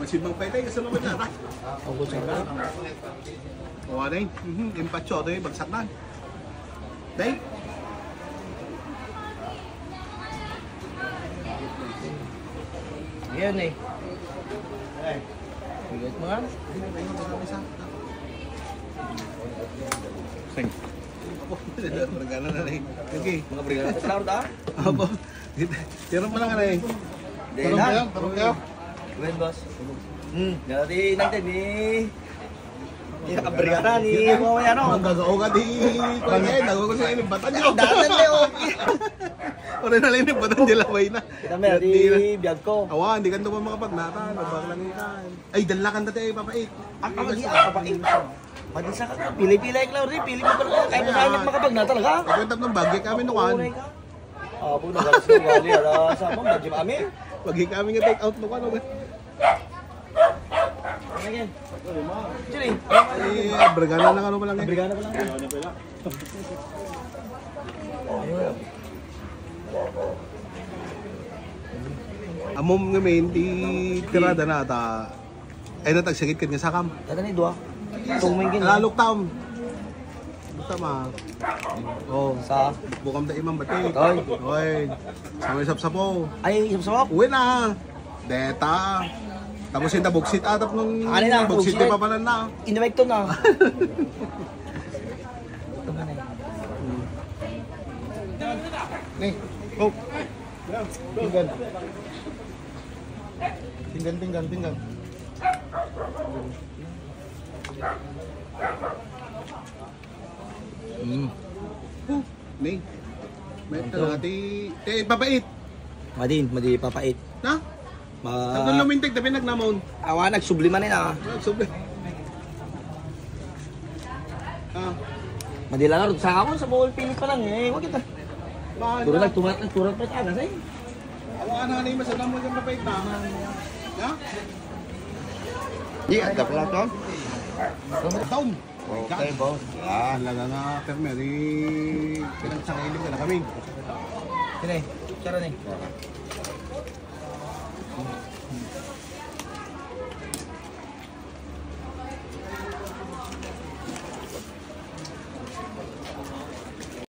Masibang petay kasi naman na. Ako sa ka. O ano yun? Impacho. Ito yung bagsak na. Day? Ayan eh. Bigat mo nga. Sing. Opo, brigana na rin. Okay. Mga brigada. Klaro ta? Opo. Tira pa lang ka na eh. Tarong kayo. Gwen boss. Dati natin ni... Ni nakabrigada ni mamaya no. Ang gagao ka di. Kung ngayon, nagawa ko siya yung batan nyo. Datan na yun. Wala na lang yung batan nyo laway na. Kita mo di biyag ko. Awa, hindi ka ito pa makapagnata. Nagbalang ikan. Ay, dalakan dati ay papait. Ang di kapakit. Madisa ka ka. Pili-pili ay klaro rin. Pili mo pa rin. Kahit pa kayo makapagna talaga. Pagkantap ng bagay kami nukan. Abo na galas ko. Gali ala sa mo. Medyo kami. Bagay kami nga take out nukan. Again. Chili. Eh, brigana lang ano pa lang eh. Brigada pa lang. Amom nga may hindi tirada na ata. Ay natagsagit ka nga sakam. Dada ni dua. Tungming gini. Lalok taon. Tama. Oh, Sa bukam da imam batik. Oy. Oy. Samay sapsapo. ay isap-sapap. Uwi na. Deta. Tapos yung buksit atap nung Ano na, buksit buksit. di pa panan na. Inawag to na. Nih. Oh. Pinggan. Pinggan. Nih. May talati. Papait. Madi papait. Na? Nagdun lumintig, tapi nagnamon. Awa nagsubliman na. Sobre. Ah. Madi lang sa ako sa bawal pilit pa lang eh. Wag kita. Turo nagturat pa tagas eh. Awa na ni masana mo yung papait na. Ya? Di ada pala to. Taon. Okay, boss. Ah, laga nga, Permeri. Pinagsangilin ka na kami. Sini, cara nih.